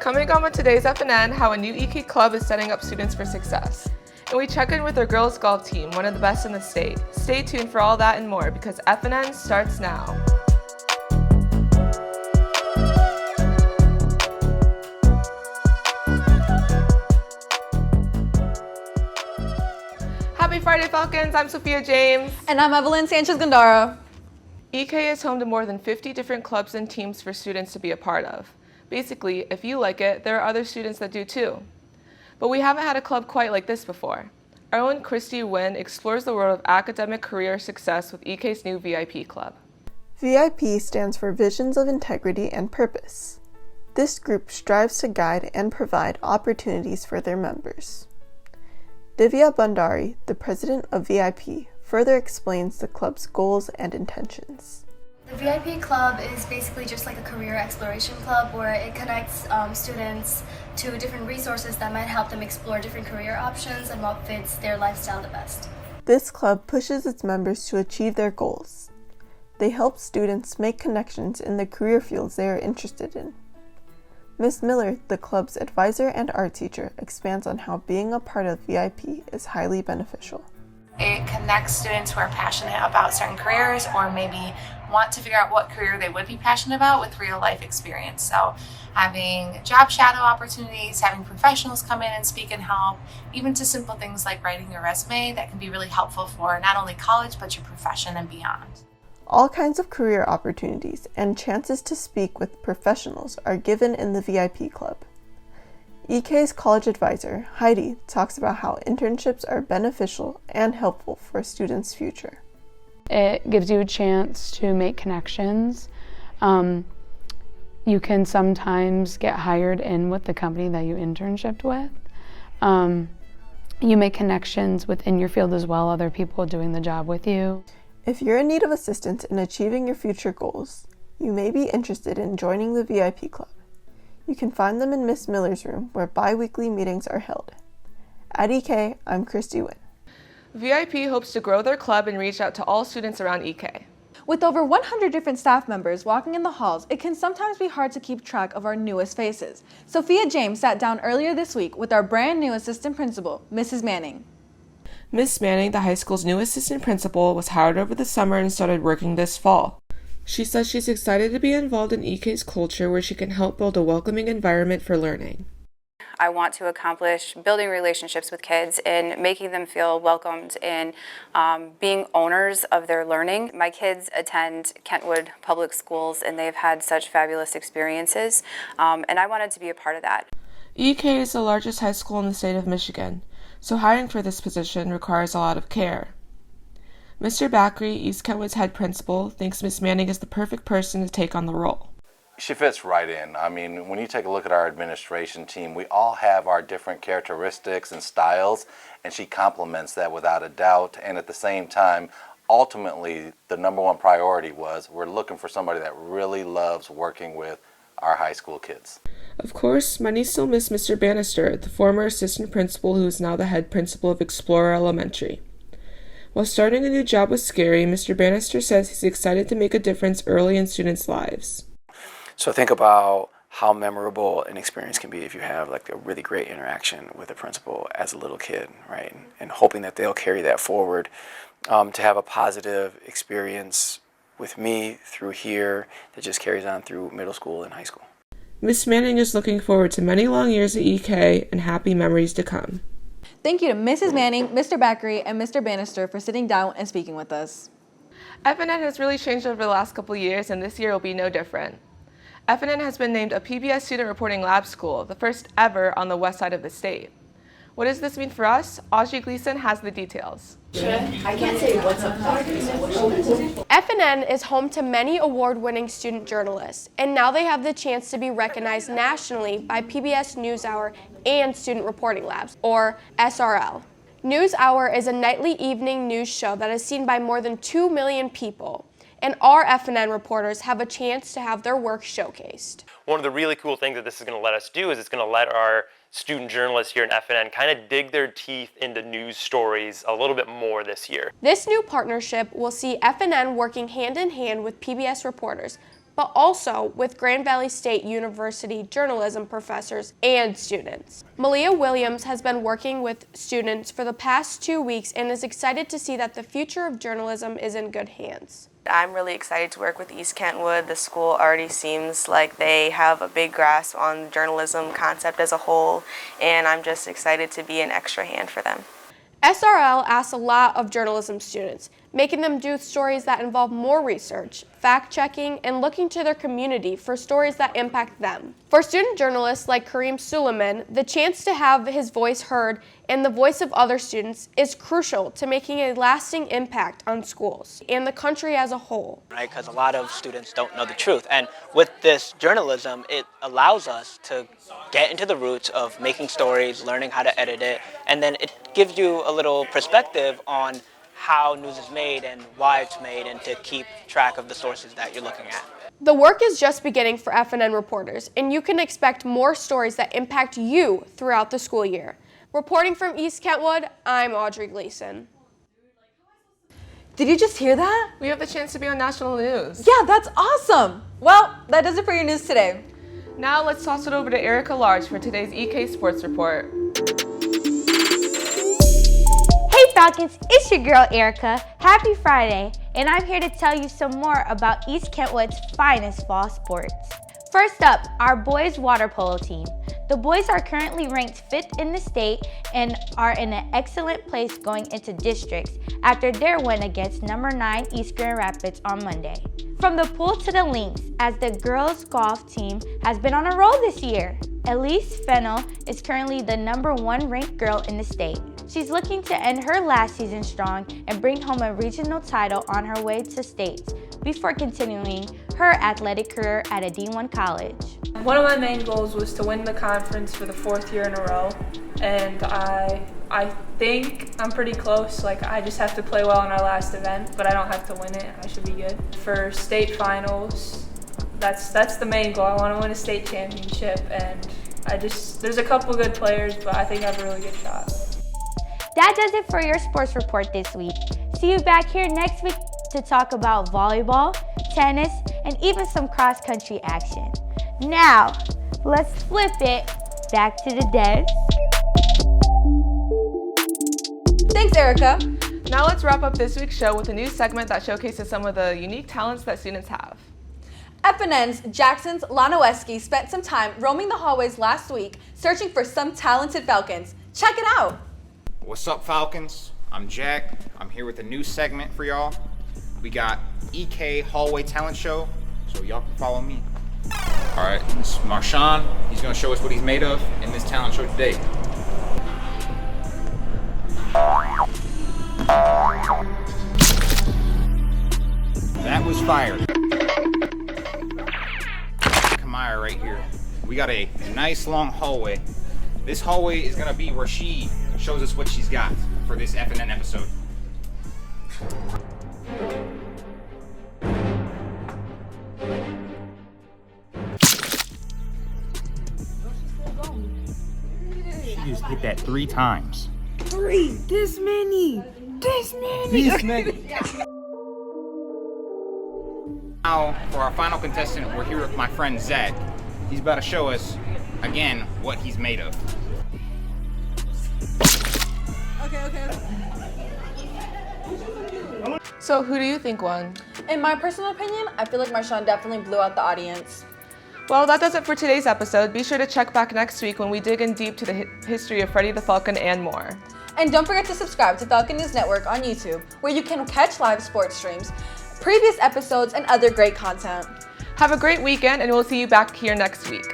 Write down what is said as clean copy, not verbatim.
Coming on with today's FNN, how a new EK club is setting up students for success. And we check in with our girls golf team, one of the best in the state. Stay tuned for all that and more because FNN starts now. Happy Friday, Falcons! I'm Sophia James. And I'm Evelyn Sanchez-Gandara. EK is home to more than 50 different clubs and teams for students to be a part of. Basically, if you like it, there are other students that do too. But we haven't had a club quite like this before. Our own Christy Wynn explores the world of academic career success with EK's new VIP club. VIP stands for Visions of Integrity and Purpose. This group strives to guide and provide opportunities for their members. Divya Bandari, the president of VIP, further explains the club's goals and intentions. The VIP club is basically just like a career exploration club where it connects students to different resources that might help them explore different career options and what fits their lifestyle the best. This club pushes its members to achieve their goals. They help students make connections in the career fields they are interested in. Ms. Miller, the club's advisor and art teacher, expands on how being a part of VIP is highly beneficial. It connects students who are passionate about certain careers or maybe want to figure out what career they would be passionate about with real life experience. So having job shadow opportunities, having professionals come in and speak and help, even to simple things like writing your resume that can be really helpful for not only college but your profession and beyond. All kinds of career opportunities and chances to speak with professionals are given in the VIP club. EK's college advisor, Heidi, talks about how internships are beneficial and helpful for a student's future. It gives you a chance to make connections. You can sometimes get hired in with the company that you internshiped with. You make connections within your field as well, other people doing the job with you. If you're in need of assistance in achieving your future goals, you may be interested in joining the VIP club. You can find them in Miss Miller's room where bi-weekly meetings are held. At EK, I'm Christy Wynn. VIP hopes to grow their club and reach out to all students around EK. With over 100 different staff members walking in the halls, it can sometimes be hard to keep track of our newest faces. Sophia James sat down earlier this week with our brand new assistant principal, Mrs. Manning. Miss Manning, the high school's new assistant principal, was hired over the summer and started working this fall. She says she's excited to be involved in EK's culture where she can help build a welcoming environment for learning. I want to accomplish building relationships with kids and making them feel welcomed and being owners of their learning. My kids attend Kentwood Public Schools and they've had such fabulous experiences, and I wanted to be a part of that. EK is the largest high school in the state of Michigan, so hiring for this position requires a lot of care. Mr. Bakri, East Kentwood's head principal, thinks Miss Manning is the perfect person to take on the role. She fits right in. I mean, when you take a look at our administration team, we all have our different characteristics and styles, and she complements that without a doubt. And at the same time, ultimately, the number one priority was we're looking for somebody that really loves working with our high school kids. Of course, many still miss Mr. Bannister, the former assistant principal who is now the head principal of Explorer Elementary. While starting a new job was scary, Mr. Bannister says he's excited to make a difference early in students' lives. So think about how memorable an experience can be if you have like a really great interaction with a principal as a little kid, right? And hoping that they'll carry that forward to have a positive experience with me through here that just carries on through middle school and high school. Miss Manning is looking forward to many long years at EK and happy memories to come. Thank you to Mrs. Manning, Mr. Bakri, and Mr. Bannister for sitting down and speaking with us. FNN has really changed over the last couple years, and this year will be no different. FNN has been named a PBS Student Reporting Lab School, the first ever on the west side of the state. What does this mean for us? Audrey Gleason has the details. I can't say what's up. FNN is home to many award-winning student journalists, and now they have the chance to be recognized nationally by PBS NewsHour and Student Reporting Labs, or SRL. NewsHour is a nightly evening news show that is seen by more than 2 million people, and our FNN reporters have a chance to have their work showcased. One of the really cool things that this is going to let us do is it's going to let our student journalists here in FNN kind of dig their teeth into news stories a little bit more this year. This new partnership will see FNN working hand in hand with PBS reporters, but also with Grand Valley State University journalism professors and students. Malia Williams has been working with students for the past 2 weeks and is excited to see that the future of journalism is in good hands. I'm really excited to work with East Kentwood. The school already seems like they have a big grasp on the journalism concept as a whole, and I'm just excited to be an extra hand for them. SRL asks a lot of journalism students, making them do stories that involve more research, fact-checking, and looking to their community for stories that impact them. For student journalists like Kareem Suleiman, the chance to have his voice heard and the voice of other students is crucial to making a lasting impact on schools and the country as a whole. Right, because a lot of students don't know the truth. And with this journalism, it allows us to get into the roots of making stories, learning how to edit it, and then it gives you a little perspective on how news is made and why it's made, and to keep track of the sources that you're looking at. The work is just beginning for FNN reporters, and you can expect more stories that impact you throughout the school year. Reporting from East Kentwood, I'm Audrey Gleason. Did you just hear that? We have the chance to be on national news. Yeah, that's awesome. Well, that does it for your news today. Now let's toss it over to Erica Large for today's EK Sports Report. Hey Falcons, it's your girl Erica. Happy Friday, and I'm here to tell you some more about East Kentwood's finest fall sports. First up, our boys water polo team. The boys are currently ranked 5th in the state and are in an excellent place going into districts after their win against number 9 East Grand Rapids on Monday. From the pool to the links, as the girls golf team has been on a roll this year. Elise Fennell is currently the number 1 ranked girl in the state. She's looking to end her last season strong and bring home a regional title on her way to states before continuing her athletic career at a D1 college. One of my main goals was to win the conference for the 4th year in a row, and I think I'm pretty close. I just have to play well in our last event, but I don't have to win it. I should be good. For state finals, that's the main goal. I want to win a state championship, and there's a couple good players, but I think I have a really good shot. That does it for your sports report this week. See you back here next week to talk about volleyball, tennis, and even some cross-country action. Now, let's flip it back to the desk. Thanks, Erica. Now let's wrap up this week's show with a new segment that showcases some of the unique talents that students have. FNN's Jackson's Lanoweski spent some time roaming the hallways last week searching for some talented Falcons. Check it out. What's up, Falcons? I'm Jack. I'm here with a new segment for y'all. We got EK Hallway Talent Show, so y'all can follow me. All right, this is Marshawn. He's gonna show us what he's made of in this talent show today. That was fire. Kamaya right here. We got a nice long hallway. This hallway is gonna be where she shows us what she's got for this FNN episode. She just hit that 3 times. 3? This many. Now, for our final contestant, we're here with my friend Zach. He's about to show us, again, what he's made of. Okay. So who do you think won? In my personal opinion, I feel like Marshawn definitely blew out the audience. Well, that does it for today's episode. Be sure to check back next week when we dig in deep to the history of Freddie the Falcon and more. And don't forget to subscribe to Falcon News Network on YouTube, where you can catch live sports streams, previous episodes, and other great content. Have a great weekend, and we'll see you back here next week.